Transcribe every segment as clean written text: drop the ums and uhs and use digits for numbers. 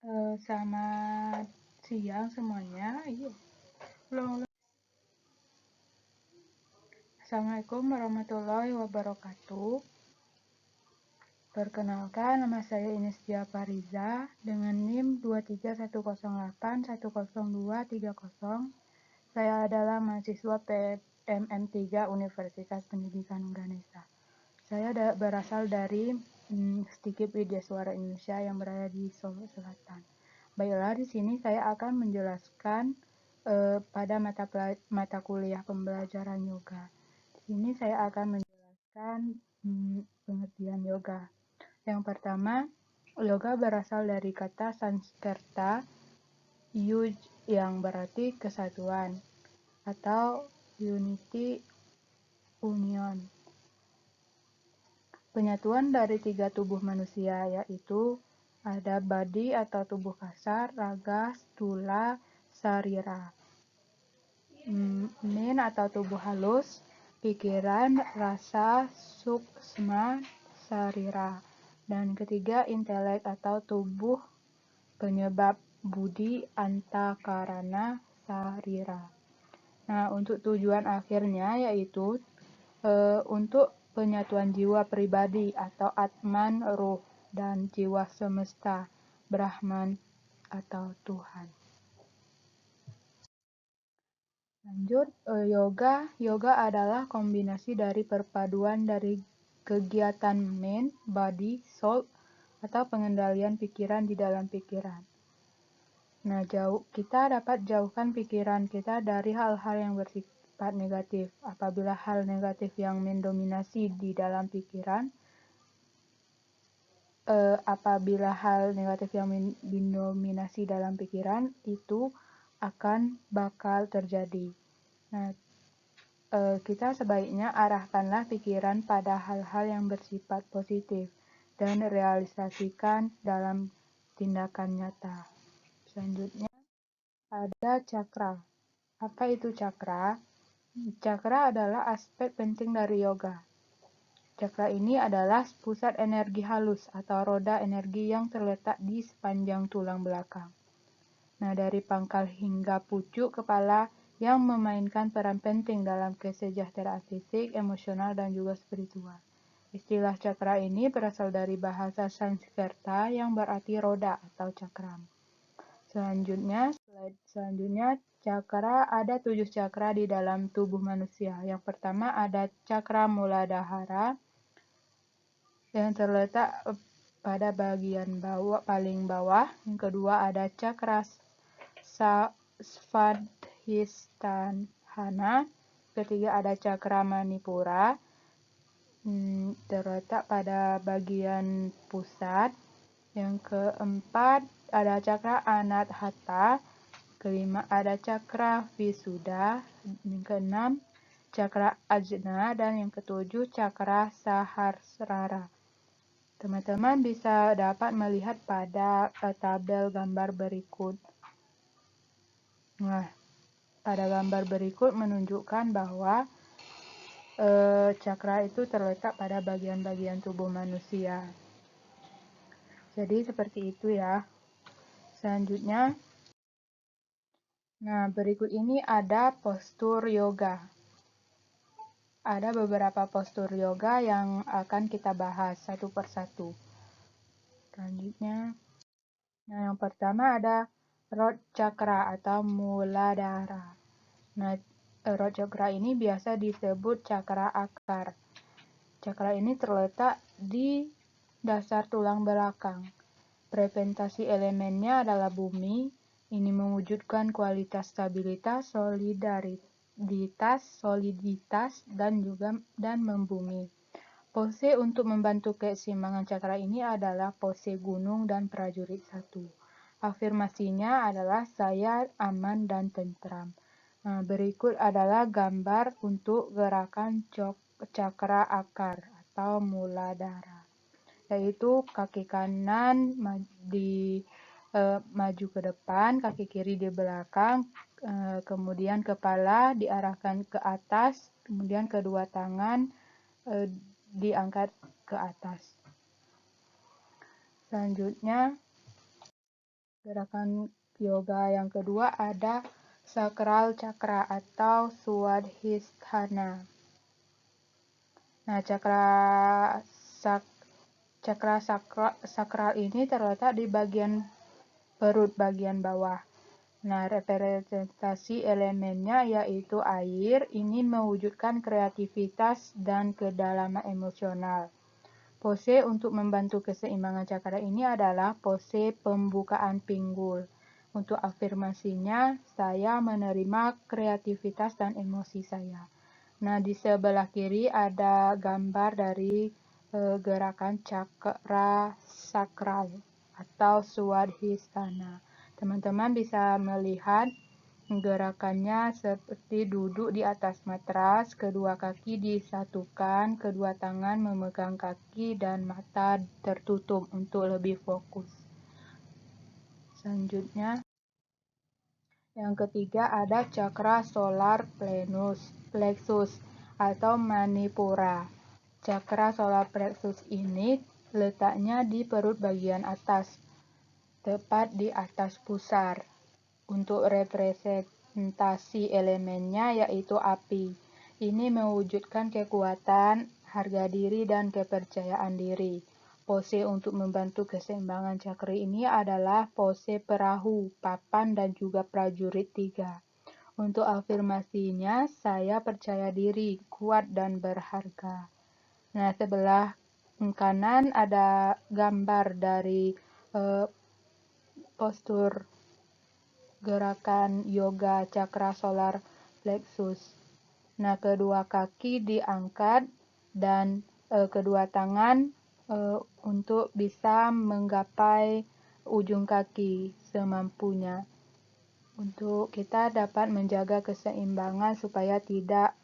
Selamat siang semuanya. Assalamualaikum warahmatullahi wabarakatuh. Perkenalkan, nama saya Ines Fariza dengan NIM 23108100230. Saya adalah mahasiswa PMM 3 Universitas Pendidikan Ganesha. Saya berasal dari Stikip Widyaswara Indonesia yang berada di Solo Selatan. Baiklah, di sini saya akan menjelaskan pada mata kuliah pembelajaran yoga. Di sini saya akan menjelaskan pengertian yoga. Yang pertama, yoga berasal dari kata Sanskerta yuj yang berarti kesatuan atau unity, union. Penyatuan dari 3 tubuh manusia, yaitu ada badi atau tubuh kasar, raga, stula, sarira. Min atau tubuh halus, pikiran, rasa, suksma, sarira. Dan ketiga, intelek atau tubuh penyebab, budi, antakarana, sarira. Nah, untuk tujuan akhirnya yaitu untuk penyatuan jiwa pribadi atau Atman, Ruh, dan jiwa semesta, Brahman atau Tuhan. Lanjut, yoga adalah kombinasi dari perpaduan dari kegiatan mind, body, soul, atau pengendalian pikiran di dalam pikiran. Nah, kita dapat jauhkan pikiran kita dari hal-hal yang bersifat negatif. Apabila hal negatif yang mendominasi di dalam pikiran, itu akan bakal terjadi. Nah, kita sebaiknya arahkanlah pikiran pada hal-hal yang bersifat positif dan realisasikan dalam tindakan nyata. Selanjutnya ada cakra. Apa itu cakra? Cakra adalah aspek penting dari yoga. Cakra ini adalah pusat energi halus atau roda energi yang terletak di sepanjang tulang belakang. Nah, dari pangkal hingga pucuk kepala yang memainkan peran penting dalam kesejahteraan fisik, emosional, dan juga spiritual. Istilah cakra ini berasal dari bahasa Sanskerta yang berarti roda atau cakram. Selanjutnya, cakra ada 7 cakra di dalam tubuh manusia. Yang pertama ada cakra Muladhara yang terletak pada bagian paling bawah. Yang kedua ada cakra Svadhisthana. Ketiga ada cakra Manipura, terletak pada bagian pusat. Yang keempat ada cakra Anahata. Kelima ada cakra Visuddha. Yang keenam cakra Ajna. Dan yang ketujuh cakra Sahasrara. Teman-teman bisa dapat melihat pada tabel gambar berikut. Nah, pada gambar berikut menunjukkan bahwa cakra itu terletak pada bagian-bagian tubuh manusia. Jadi seperti itu ya. Selanjutnya, nah berikut ini ada postur yoga. Ada beberapa postur yoga yang akan kita bahas satu persatu. Selanjutnya, nah yang pertama ada Root Chakra atau Muladhara. Nah, Root Chakra ini biasa disebut cakra akar. Cakra ini terletak di dasar tulang belakang. Representasi elemennya adalah bumi. Ini mewujudkan kualitas stabilitas, soliditas, dan membumi. Pose untuk membantu keseimbangan cakra ini adalah pose gunung dan prajurit 1. Afirmasinya adalah saya aman dan tentram. Nah, berikut adalah gambar untuk gerakan cakra akar atau Muladhara, yaitu kaki kanan maju ke depan, kaki kiri di belakang, kemudian kepala diarahkan ke atas, kemudian kedua tangan diangkat ke atas. Selanjutnya gerakan yoga yang kedua ada sakral cakra atau Swadhisthana. Nah, cakra sakral ini terletak di bagian perut bagian bawah. Nah, representasi elemennya yaitu air, ini mewujudkan kreativitas dan kedalaman emosional. Pose untuk membantu keseimbangan cakra ini adalah pose pembukaan pinggul. Untuk afirmasinya, saya menerima kreativitas dan emosi saya. Nah, di sebelah kiri ada gambar dari gerakan cakra sakral atau Swadhisthana. Teman-teman bisa melihat gerakannya seperti duduk di atas matras, kedua kaki disatukan, kedua tangan memegang kaki dan mata tertutup untuk lebih fokus. Selanjutnya, yang ketiga ada cakra solar plexus atau Manipura. Cakra solar plexus ini letaknya di perut bagian atas, tepat di atas pusar. Untuk representasi elemennya yaitu api. Ini mewujudkan kekuatan, harga diri, dan kepercayaan diri. Pose untuk membantu keseimbangan cakra ini adalah pose perahu, papan, dan juga prajurit 3. Untuk afirmasinya, saya percaya diri, kuat, dan berharga. Nah, sebelah kanan ada gambar dari postur gerakan yoga cakra solar plexus. Nah, kedua kaki diangkat dan kedua tangan untuk bisa menggapai ujung kaki semampunya. Untuk kita dapat menjaga keseimbangan supaya tidak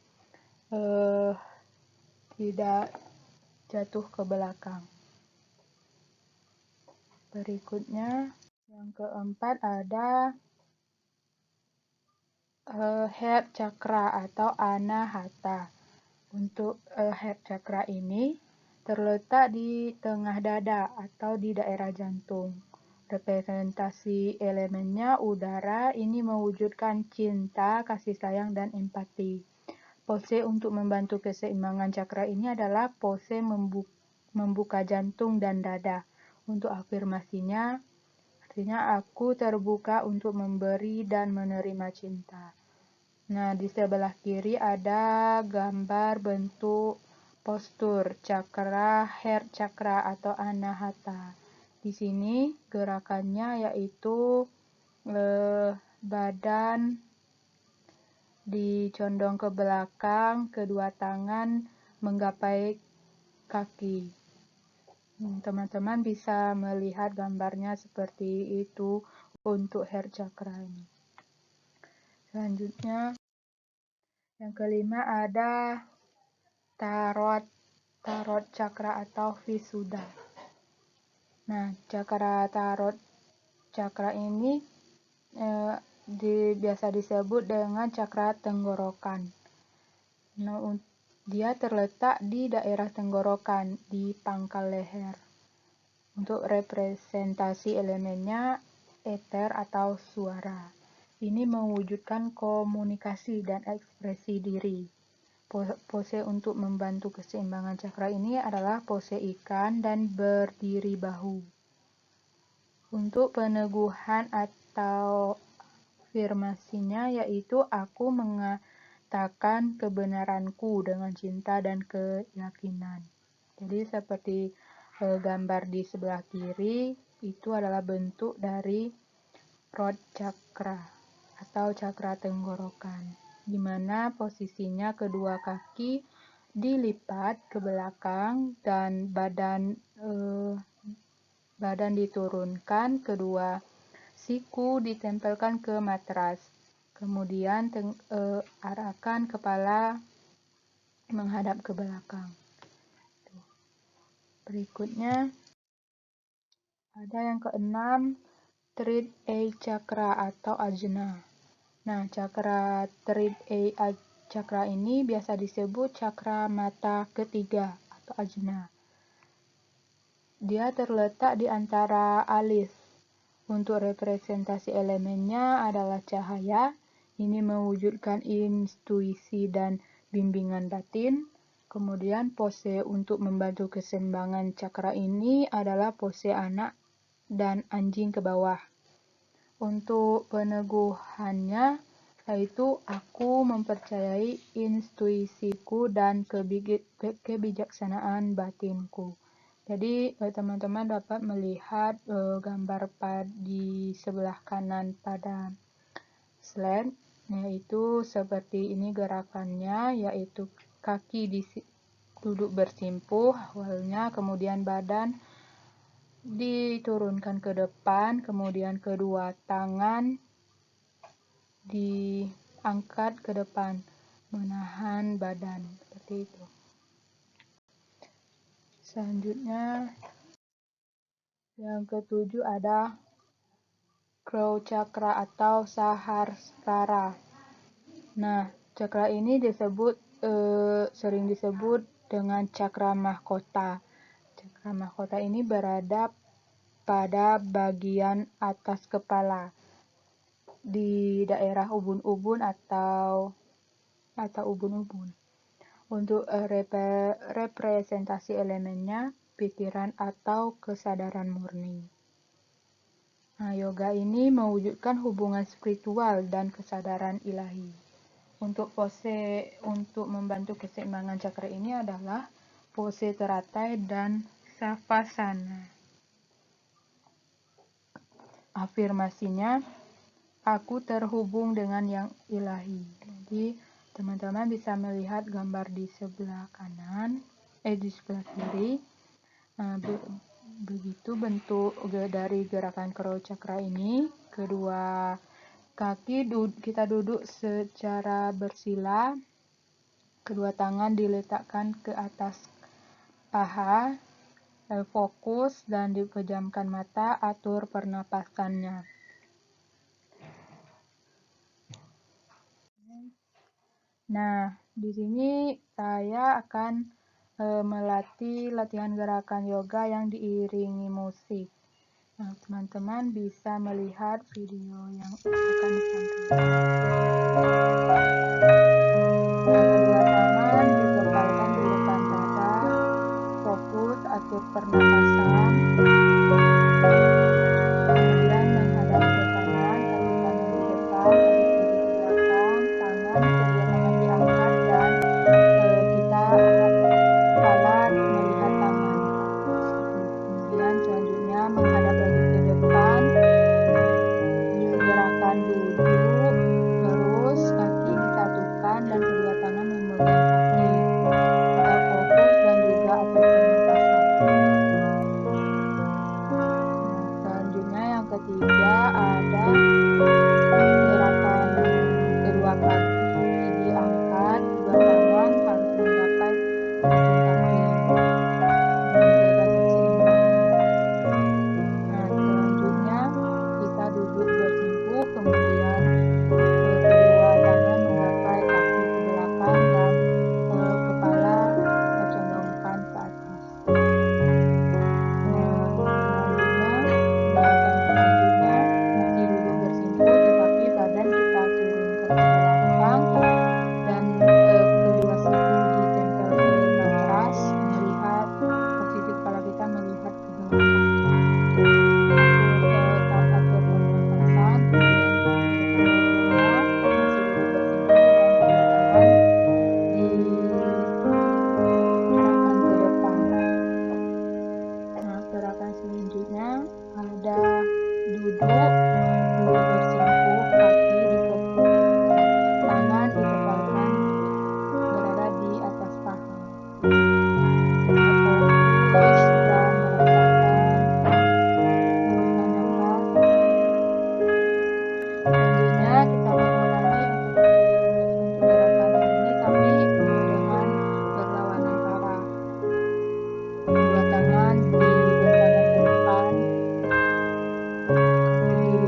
jatuh ke belakang. Berikutnya, yang keempat ada head chakra atau anahata. Untuk head chakra ini terletak di tengah dada atau di daerah jantung. Representasi elemennya udara, ini mewujudkan cinta, kasih sayang, dan empati. Pose untuk membantu keseimbangan cakra ini adalah pose membuka jantung dan dada. Untuk afirmasinya, artinya aku terbuka untuk memberi dan menerima cinta. Nah, di sebelah kiri ada gambar bentuk postur cakra head chakra atau anahata. Di sini gerakannya yaitu badan dicondong ke belakang, kedua tangan menggapai kaki. Teman-teman bisa melihat gambarnya seperti itu untuk head chakra ini. Selanjutnya, yang kelima ada tarot chakra atau Visuddha. Nah, tarot chakra ini biasa disebut dengan cakra tenggorokan. Nah, dia terletak di daerah tenggorokan, di pangkal leher. Untuk representasi elemennya eter atau suara. Ini mewujudkan komunikasi dan ekspresi diri. Pose untuk membantu keseimbangan cakra ini adalah pose ikan dan berdiri bahu. Untuk peneguhan atau afirmasinya yaitu aku mengatakan kebenaranku dengan cinta dan keyakinan. Jadi seperti gambar di sebelah kiri itu adalah bentuk dari root chakra atau cakra tenggorokan, di mana posisinya kedua kaki dilipat ke belakang dan badan diturunkan, kedua siku ditempelkan ke matras. Kemudian arahkan kepala menghadap ke belakang. Berikutnya ada yang keenam, Third Eye Chakra atau Ajna. Nah, cakra Third Eye Chakra ini biasa disebut cakra mata ketiga atau Ajna. Dia terletak di antara alis, Untuk representasi elemennya adalah cahaya. Ini mewujudkan intuisi dan bimbingan batin. Kemudian pose untuk membantu keseimbangan cakra ini adalah pose anak dan anjing ke bawah. Untuk peneguhannya, yaitu aku mempercayai intuisiku dan kebijaksanaan batinku. Jadi teman-teman dapat melihat gambar di sebelah kanan pada slide, yaitu seperti ini gerakannya, yaitu kaki duduk bersimpuh awalnya, kemudian badan diturunkan ke depan, kemudian kedua tangan diangkat ke depan, menahan badan, seperti itu. Selanjutnya, yang ketujuh ada crow chakra atau sahasrara. Nah, cakra ini sering disebut dengan cakra mahkota. Cakra mahkota ini berada pada bagian atas kepala, di daerah ubun-ubun atau ubun-ubun. Untuk representasi elemennya, pikiran atau kesadaran murni. Nah, yoga ini mewujudkan hubungan spiritual dan kesadaran ilahi. Untuk pose untuk membantu keseimbangan cakra ini adalah pose teratai dan savasana. Afirmasinya, aku terhubung dengan yang ilahi. Jadi, teman-teman bisa melihat gambar di sebelah kanan, di sebelah kiri. Nah, begitu bentuk dari gerakan crow chakra ini. Kedua kaki kita duduk secara bersila. Kedua tangan diletakkan ke atas paha. Fokus dan dipejamkan mata, atur pernapasannya. Nah, di sini saya akan melatih latihan gerakan yoga yang diiringi musik. Nah, teman-teman bisa melihat video yang akan ditampilkan. Nah, kedua tangan ditebalkan di depan dada, fokus atur pernapasan. Kemudian menghadap ke kanan, satu tangan di depan, satu di belakang, kedua tangan diangkat dan kita kepala melihat tangan. Kemudian selanjutnya menghadap lagi ke depan, gerakan duduk, terus kaki disatukan dan kedua tangan memegang kaki. Kita fokus dan juga atur pernapasan. Selanjutnya yang ketiga ada gerakan kedua kaki diangkat, dua tangan harus menggapai ujung kaki, menjaga keseimbangan. Nah, selanjutnya kita duduk bersimpuh, kemudian kedua tangan menggapai kaki ke belakang dan kepala tercondongkan ke atas. Selanjutnya masih duduk bersimpuh, tetapi badan kita turunkan ke belakang dan kedua siku ditempel ke matras, melihat posisi kepala kita melihat ke belakang. Atur pernapasan, kemudian kedua masih duduk bersimpuh dan kedua tangan diarahkan ke depan. Nah, gerakan selanjutnya ada duduk bersimpuh, kaki dikepung, tangan ditepalkan berada di atas paha. Fokus dan merasakan hembuskan nafas. Selanjutnya kita mengulangi untuk gerakan ini tapi dengan berlawanan arah. Dua tangan dibentangkan ke depan, kemudian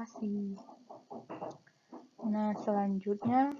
kasih. Nah, selanjutnya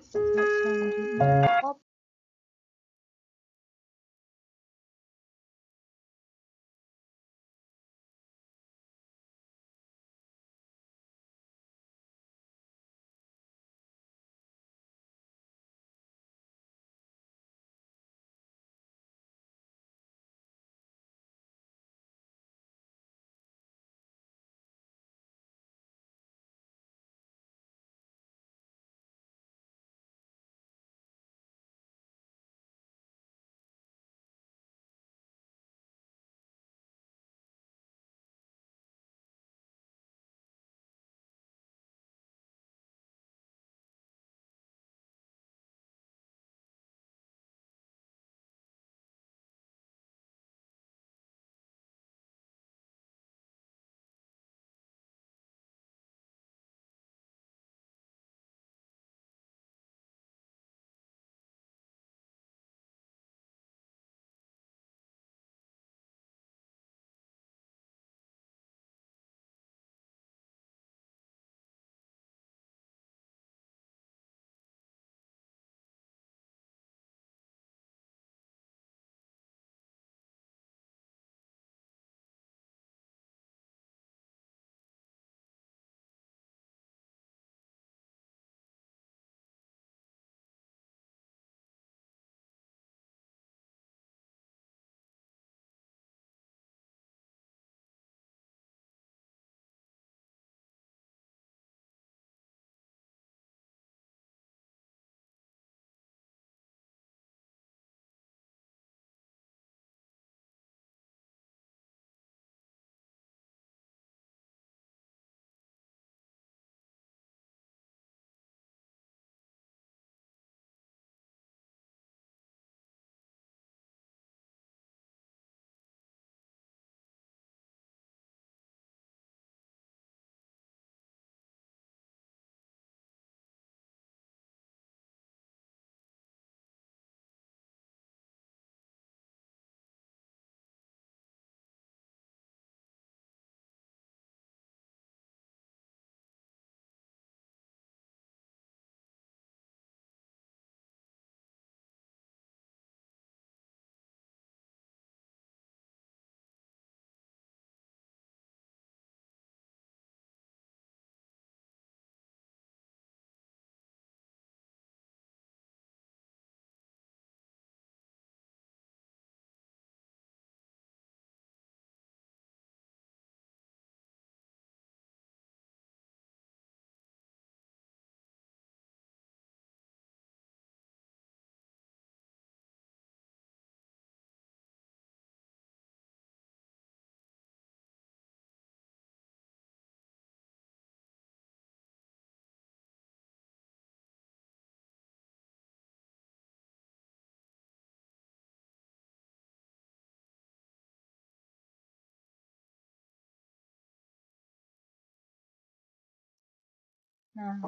Nah,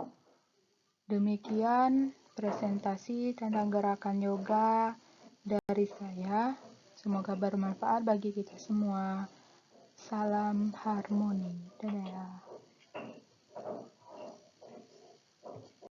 demikian presentasi tentang gerakan yoga dari saya. Semoga bermanfaat bagi kita semua. Salam harmoni. Dadah.